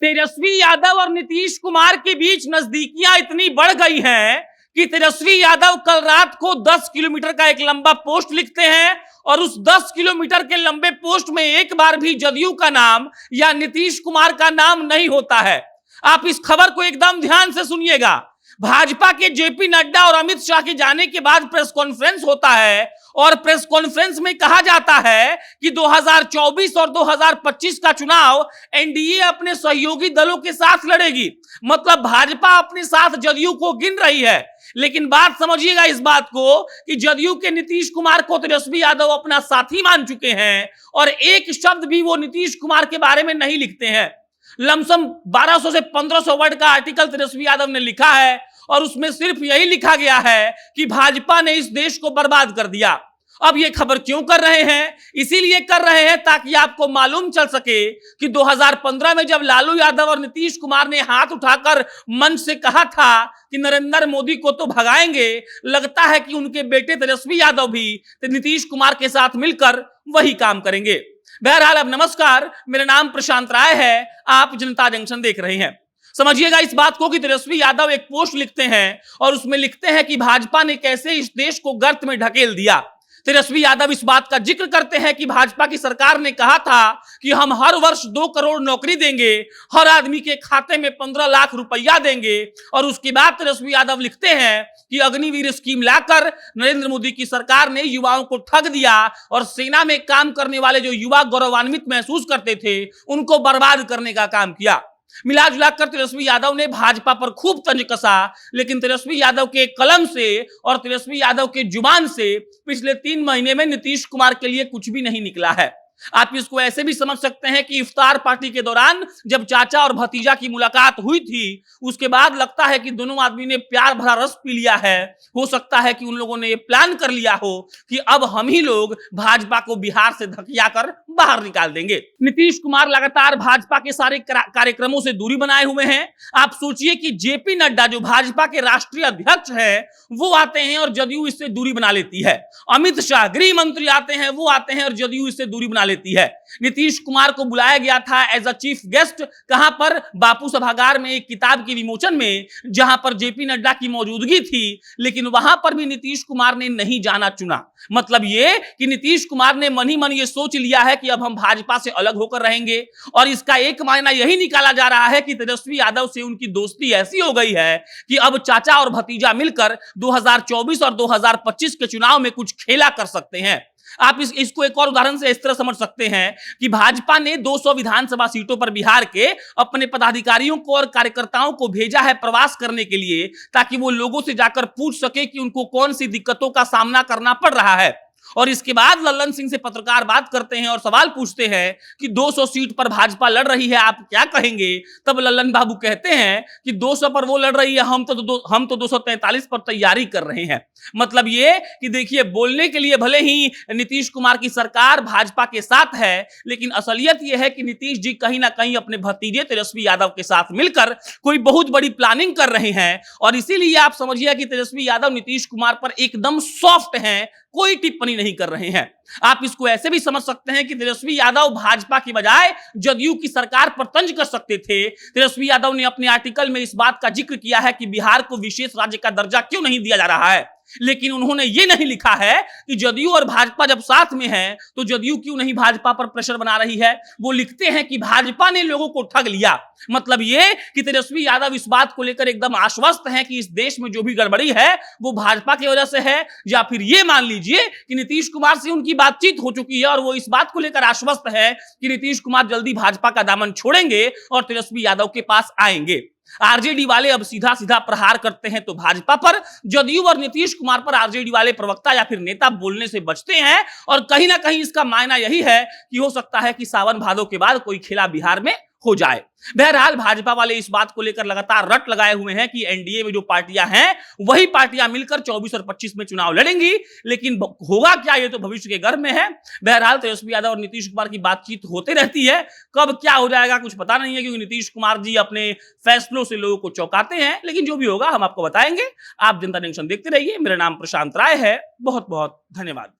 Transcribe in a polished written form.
तेजस्वी यादव और नीतीश कुमार के बीच नजदीकियां इतनी बढ़ गई हैं कि तेजस्वी यादव कल रात को 10 किलोमीटर का एक लंबा पोस्ट लिखते हैं और उस 10 किलोमीटर के लंबे पोस्ट में एक बार भी जदयू का नाम या नीतीश कुमार का नाम नहीं होता है। आप इस खबर को एकदम ध्यान से सुनिएगा। भाजपा के जेपी नड्डा और अमित शाह के जाने के बाद प्रेस कॉन्फ्रेंस होता है और प्रेस कॉन्फ्रेंस में कहा जाता है कि 2024 और 2025 का चुनाव एनडीए अपने सहयोगी दलों के साथ लड़ेगी। मतलब भाजपा अपने साथ जदयू को गिन रही है। लेकिन बात समझिएगा इस बात को कि जदयू के नीतीश कुमार को तेजस्वी यादव अपना साथी मान चुके हैं और एक शब्द भी वो नीतीश कुमार के बारे में नहीं लिखते हैं। लमसम 1200 से 1500 वर्ड का आर्टिकल तेजस्वी यादव ने लिखा है और उसमें सिर्फ यही लिखा गया है कि भाजपा ने इस देश को बर्बाद कर दिया। अब ये खबर क्यों कर रहे हैं? इसीलिए कर रहे हैं ताकि आपको मालूम चल सके कि 2015 में जब लालू यादव और नीतीश कुमार ने हाथ उठाकर मंच से कहा था कि नरेंद्र मोदी को तो भगाएंगे, लगता है कि उनके बेटे तेजस्वी यादव भी नीतीश कुमार के साथ मिलकर वही काम करेंगे। बहरहाल अब नमस्कार, मेरा नाम प्रशांत राय है, आप जनता जंक्शन देख रहे हैं। समझिएगा इस बात को कि तेजस्वी यादव एक पोस्ट लिखते हैं और उसमें लिखते हैं कि भाजपा ने कैसे इस देश को गर्त में ढकेल दिया। तेजस्वी यादव इस बात का जिक्र करते हैं कि भाजपा की सरकार ने कहा था कि हम हर वर्ष 2 करोड़ नौकरी देंगे, हर आदमी के खाते में 15 लाख रुपया देंगे। और उसके बाद तेजस्वी यादव लिखते हैं कि अग्निवीर स्कीम लाकर नरेंद्र मोदी की सरकार ने युवाओं को ठग दिया और सेना में काम करने वाले जो युवा गौरवान्वित महसूस करते थे उनको बर्बाद करने का काम किया। मिला जुलाकर तेजस्वी यादव ने भाजपा पर खूब तंज कसा, लेकिन तेजस्वी यादव के कलम से और तेजस्वी यादव के जुबान से पिछले 3 महीने में नीतीश कुमार के लिए कुछ भी नहीं निकला है। आप इसको ऐसे भी समझ सकते हैं कि इफ्तार पार्टी के दौरान जब चाचा और भतीजा की मुलाकात हुई थी, उसके बाद लगता है कि दोनों आदमी ने प्यार भरा रस पी लिया है। हो सकता है कि उन लोगों ने ये प्लान कर लिया हो कि अब हम ही लोग भाजपा को बिहार से धकिया कर बाहर निकाल देंगे। नीतीश कुमार लगातार भाजपा के सारे कार्यक्रमों से दूरी बनाए हुए हैं। आप सोचिए कि जेपी नड्डा जो भाजपा के राष्ट्रीय अध्यक्ष है वो आते हैं और जदयू इससे दूरी बना लेती है। अमित शाह गृह मंत्री आते हैं, वो आते हैं और जदयू इससे दूरी बना लेती है। नीतीश कुमार को बुलाया गया था एज अ चीफ गेस्ट, कहां पर? बापू सभागार में एक किताब के विमोचन में, जहां पर जेपी नड्डा की मौजूदगी थी, लेकिन वहां पर भी नीतीश कुमार ने नहीं जाना चुना। मतलब ये कि नीतीश कुमार ने मन ही मन ये सोच लिया है कि अब हम भाजपा से अलग होकर रहेंगे और इसका एक मायना यही निकाला जा रहा है कि तेजस्वी यादव से उनकी दोस्ती ऐसी हो गई है कि अब चाचा और भतीजा मिलकर 2024 और 2025 के चुनाव में कुछ खेला कर सकते हैं। आप इसको एक और उदाहरण से इस तरह समझ सकते हैं कि भाजपा ने 200 विधानसभा सीटों पर बिहार के अपने पदाधिकारियों को और कार्यकर्ताओं को भेजा है प्रवास करने के लिए, ताकि वो लोगों से जाकर पूछ सके कि उनको कौन सी दिक्कतों का सामना करना पड़ रहा है। और इसके बाद लल्लन सिंह से पत्रकार बात करते हैं और सवाल पूछते हैं कि 200 सीट पर भाजपा लड़ रही है, आप क्या कहेंगे? तब लल्लन बाबू कहते हैं कि 200 पर वो लड़ रही है, हम तो 243 पर तैयारी कर रहे हैं। मतलब ये कि देखिए, बोलने के लिए भले ही नीतीश कुमार की सरकार भाजपा के साथ है, लेकिन असलियत यह है कि नीतीश जी कहीं ना कहीं अपने भतीजे तेजस्वी यादव के साथ मिलकर कोई बहुत बड़ी प्लानिंग कर रहे हैं। और इसीलिए आप समझिए कि तेजस्वी यादव नीतीश कुमार पर एकदम सॉफ्ट हैं, कोई टिप्पणी नहीं कर रहे हैं। आप इसको ऐसे भी समझ सकते हैं कि तेजस्वी यादव भाजपा की बजाय जदयू की सरकार पर तंज कर सकते थे। तेजस्वी यादव ने अपने आर्टिकल में इस बात का जिक्र किया है कि बिहार को विशेष राज्य का दर्जा क्यों नहीं दिया जा रहा है, लेकिन उन्होंने ये नहीं लिखा है कि जदयू और भाजपा जब साथ में है तो जदयू क्यों नहीं भाजपा पर प्रेशर बना रही है। वो लिखते हैं कि भाजपा ने लोगों को ठग लिया। मतलब ये कि तेजस्वी यादव इस बात को लेकर एकदम आश्वस्त हैं कि इस देश में जो भी गड़बड़ी है वो भाजपा की वजह से है, या फिर ये मान लीजिए कि नीतीश कुमार से उनकी बातचीत हो चुकी है और वो इस बात को लेकर आश्वस्त है कि नीतीश कुमार जल्दी भाजपा का दामन छोड़ेंगे और तेजस्वी यादव के पास आएंगे। आरजेडी वाले अब सीधा सीधा प्रहार करते हैं तो भाजपा पर, जदयू और नीतीश कुमार पर आरजेडी वाले प्रवक्ता या फिर नेता बोलने से बचते हैं। और कहीं ना कहीं इसका मायना यही है कि हो सकता है कि सावन भादो के बाद कोई खेला बिहार में हो जाए। बहरहाल भाजपा वाले इस बात को लेकर लगातार रट लगाए हुए हैं कि एनडीए में जो पार्टियां हैं वही पार्टियां मिलकर 24 और 25 में चुनाव लड़ेंगी, लेकिन होगा क्या ये तो भविष्य के गर्भ में है। बहरहाल तेजस्वी यादव और नीतीश कुमार की बातचीत होते रहती है, कब क्या हो जाएगा कुछ पता नहीं है, क्योंकि नीतीश कुमार जी अपने फैसलों से लोगों को चौंकाते हैं। लेकिन जो भी होगा हम आपको बताएंगे। आप जनता जंक्शन देखते रहिए। मेरा नाम प्रशांत राय है। बहुत बहुत धन्यवाद।